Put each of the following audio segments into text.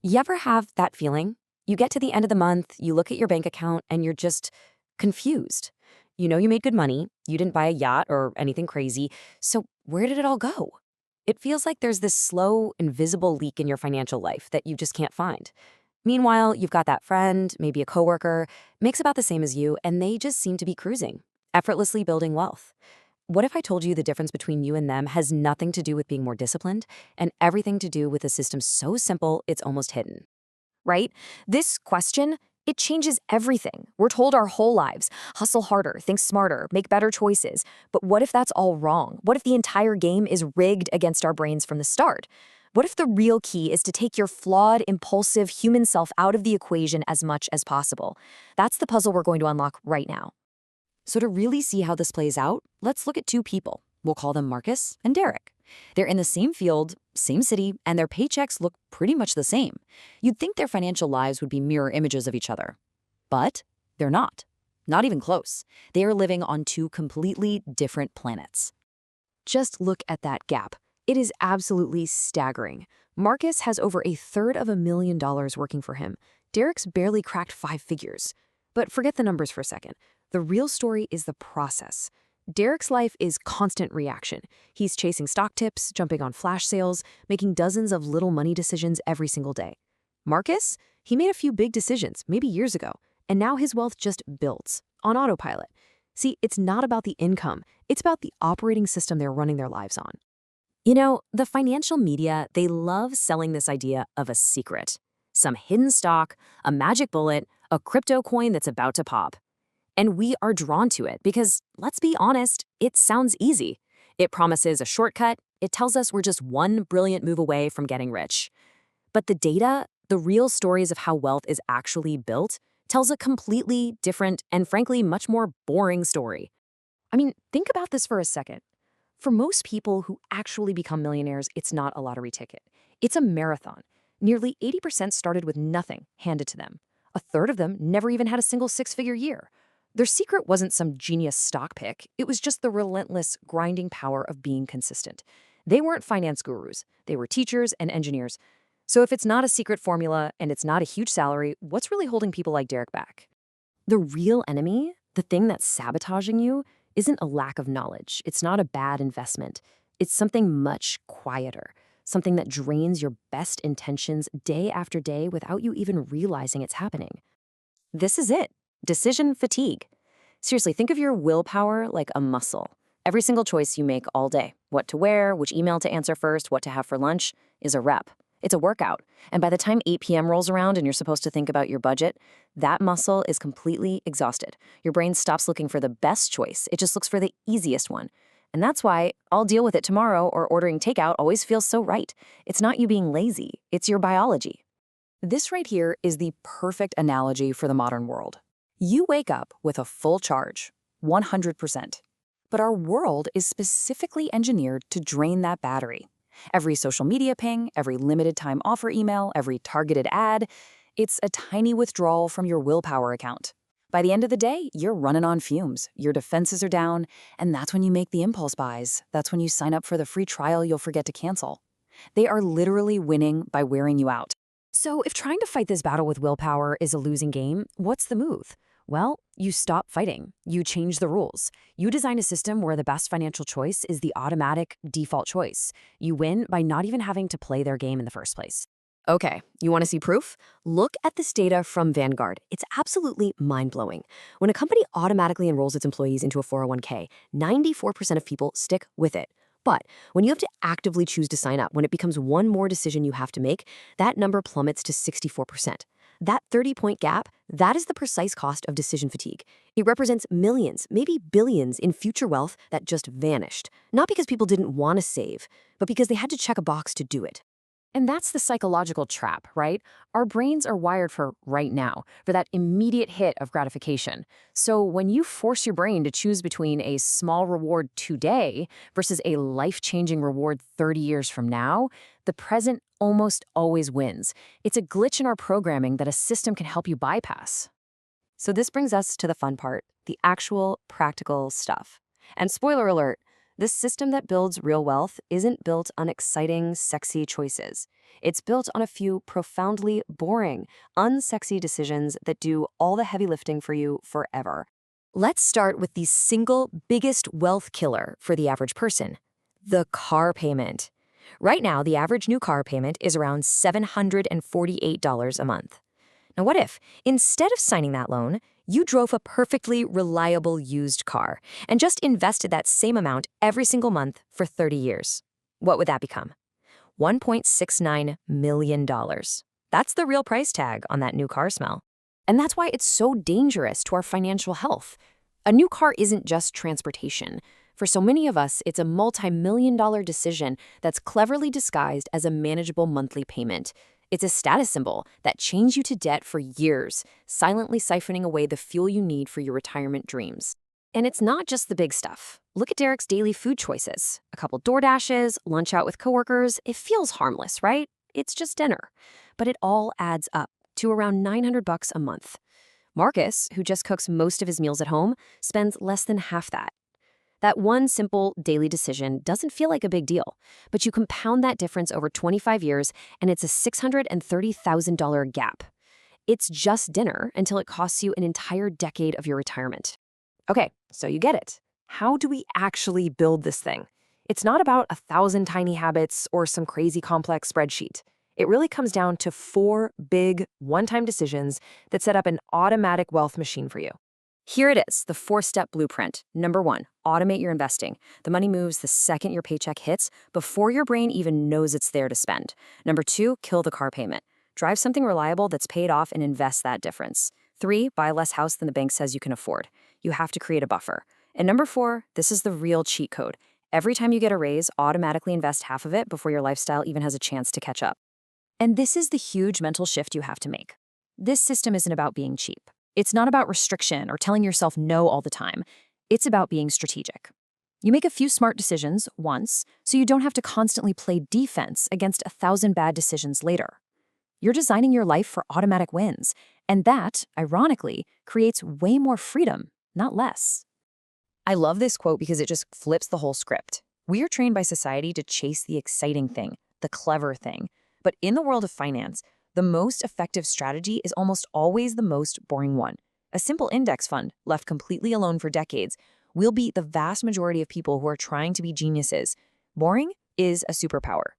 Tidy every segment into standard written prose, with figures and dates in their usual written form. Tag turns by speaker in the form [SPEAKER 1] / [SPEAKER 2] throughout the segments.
[SPEAKER 1] You ever have that feeling? You get to the end of the month, you look at your bank account, and you're just confused. You know you made good money, you didn't buy a yacht or anything crazy, so where did it all go? It feels like there's this slow, invisible leak in your financial life that you just can't find. Meanwhile, you've got that friend, maybe a coworker, makes about the same as you, and they just seem to be cruising, effortlessly building wealth. What if I told you the difference between you and them has nothing to do with being more disciplined and everything to do with a system so simple it's almost hidden?
[SPEAKER 2] Right? This question, it changes everything. We're told our whole lives, hustle harder, think smarter, make better choices. But what if that's all wrong? What if the entire game is rigged against our brains from the start? What if the real key is to take your flawed, impulsive human self out of the equation as much as possible? That's the puzzle we're going to unlock right now.
[SPEAKER 1] So, to really see how this plays out, let's look at two people. We'll call them Marcus and Derek. They're in the same field, same city, and their paychecks look pretty much the same. You'd think their financial lives would be mirror images of each other. But they're not. Not even close. They are living on two completely different planets. Just look at that gap. It is absolutely staggering. Marcus has over $1/3 working for him. Derek's barely cracked 5 figures. But forget the numbers for a second. The real story is the process. Derek's life is constant reaction. He's chasing stock tips, jumping on flash sales, making dozens of little money decisions every single day. Marcus? He made a few big decisions, maybe years ago, and now his wealth just builds on autopilot. See, it's not about the income. It's about the operating system they're running their lives on. You know, the financial media, they love selling this idea of a secret. Some hidden stock, a magic bullet, a crypto coin that's about to pop. And we are drawn to it because, let's be honest, it sounds easy. It promises a shortcut. It tells us we're just one brilliant move away from getting rich. But the data, the real stories of how wealth is actually built, tells a completely different and frankly much more boring story. I mean, think about this for a second. For most people who actually become millionaires, it's not a lottery ticket. It's a marathon. Nearly 80% started with nothing handed to them. A third of them never even had a single six-figure year. Their secret wasn't some genius stock pick. It was just the relentless, grinding power of being consistent. They weren't finance gurus. They were teachers and engineers. So if it's not a secret formula and it's not a huge salary, what's really holding people like Derek back? The real enemy, the thing that's sabotaging you, isn't a lack of knowledge. It's not a bad investment. It's something much quieter, something that drains your best intentions day after day without you even realizing it's happening. This is it. Decision fatigue. Seriously, think of your willpower like a muscle. Every single choice you make all day, what to wear, which email to answer first, what to have for lunch, is a rep. It's a workout. And by the time 8 p.m. rolls around and you're supposed to think about your budget, that muscle is completely exhausted. Your brain stops looking for the best choice. It just looks for the easiest one. And that's why I'll deal with it tomorrow or ordering takeout always feels so right. It's not you being lazy. It's your biology. This right here is the perfect analogy for the modern world. You wake up with a full charge, 100%. But our world is specifically engineered to drain that battery. Every social media ping, every limited time offer email, every targeted ad, it's a tiny withdrawal from your willpower account. By the end of the day, you're running on fumes, your defenses are down, and that's when you make the impulse buys. That's when you sign up for the free trial you'll forget to cancel. They are literally winning by wearing you out. So if trying to fight this battle with willpower is a losing game, what's the move? Well, you stop fighting. You change the rules. You design a system where the best financial choice is the automatic default choice. You win by not even having to play their game in the first place. Okay, you want to see proof? Look at this data from Vanguard. It's absolutely mind-blowing. When a company automatically enrolls its employees into a 401k, 94% of people stick with it. But when you have to actively choose to sign up, when it becomes one more decision you have to make, that number plummets to 64%. That 30-point gap, that is the precise cost of decision fatigue. It represents millions, maybe billions in future wealth that just vanished. Not because people didn't want to save, but because they had to check a box to do it. And that's the psychological trap, right? Our brains are wired for right now, for that immediate hit of gratification. So when you force your brain to choose between a small reward today versus a life-changing reward 30 years from now, the present almost always wins. It's a glitch in our programming that a system can help you bypass. So this brings us to the fun part, the actual practical stuff. And spoiler alert,
[SPEAKER 2] This system that builds real wealth isn't built on exciting, sexy choices. It's built on a few profoundly boring, unsexy decisions that do all the heavy lifting for you forever. Let's start with the single biggest wealth killer for the average person: the car payment. Right now, the average new car payment is around $748 a month. Now, what if, instead of signing that loan, you drove a perfectly reliable used car and just invested that same amount every single month for 30 years? What would that become? $1.69 million. That's the real price tag on that new car smell. And that's why it's so dangerous to our financial health. A new car isn't just transportation. For so many of us, it's a multi-million-dollar decision that's cleverly disguised as a manageable monthly payment. It's a status symbol that chains you to debt for years, silently siphoning away the fuel you need for your retirement dreams. And it's not just the big stuff. Look at Derek's daily food choices. A couple DoorDashes, lunch out with coworkers. It feels harmless, right? It's just dinner. But it all adds up to around $900 a month. Marcus, who just cooks most of his meals at home, spends less than half that. That one simple daily decision doesn't feel like a big deal, but you compound that difference over 25 years and it's a $630,000 gap. It's just dinner until it costs you an entire decade of your retirement. Okay, so you get it. How do we actually build this thing? It's not about 1,000 tiny habits or some crazy complex spreadsheet. It really comes down to 4 big, one-time decisions that set up an automatic wealth machine for you. Here it is, the 4-step blueprint. Number 1, automate your investing. The money moves the second your paycheck hits, before your brain even knows it's there to spend. Number 2, kill the car payment. Drive something reliable that's paid off and invest that difference. 3, buy less house than the bank says you can afford. You have to create a buffer. And number 4, this is the real cheat code. Every time you get a raise, automatically invest half of it before your lifestyle even has a chance to catch up. And this is the huge mental shift you have to make. This system isn't about being cheap. It's not about restriction or telling yourself no all the time. It's about being strategic. You make a few smart decisions once, so you don't have to constantly play defense against 1,000 bad decisions later. You're designing your life for automatic wins, and that, ironically, creates way more freedom, not less. I love this quote because it just flips the whole script. We are trained by society to chase the exciting thing, the clever thing. But in the world of finance, the most effective strategy is almost always the most boring one. A simple index fund, left completely alone for decades, will beat the vast majority of people who are trying to be geniuses. Boring is a superpower.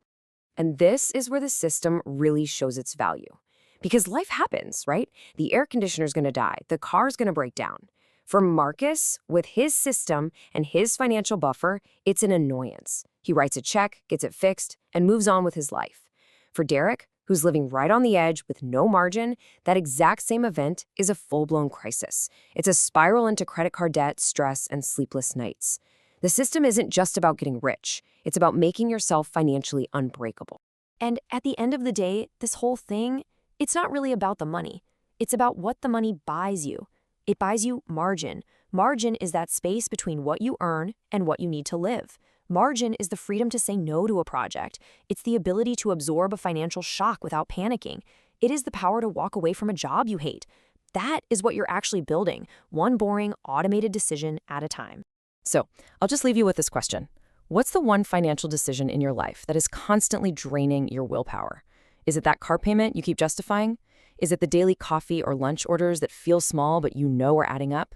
[SPEAKER 2] And this is where the system really shows its value. Because life happens, right? The air conditioner's gonna die, the car's gonna break down. For Marcus, with his system and his financial buffer, it's an annoyance. He writes a check, gets it fixed, and moves on with his life. For Derek, who's living right on the edge with no margin, that exact same event is a full-blown crisis. It's a spiral into credit card debt, stress, and sleepless nights. The system isn't just about getting rich. It's about making yourself financially unbreakable. And at the end of the day, this whole thing, it's not really about the money. It's about what the money buys you. It buys you margin. Margin is that space between what you earn and what you need to live. Margin is the freedom to say no to a project. It's the ability to absorb a financial shock without panicking. It is the power to walk away from a job you hate. That is what you're actually building, one boring, automated decision at a time. So, I'll just leave you with this question. What's the one financial decision in your life that is constantly draining your willpower? Is it that car payment you keep justifying? Is it the daily coffee or lunch orders that feel small but you know are adding up?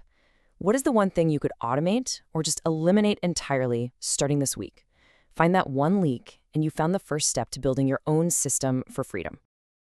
[SPEAKER 2] What is the one thing you could automate or just eliminate entirely starting this week? Find that one leak, and you found the first step to building your own system for freedom.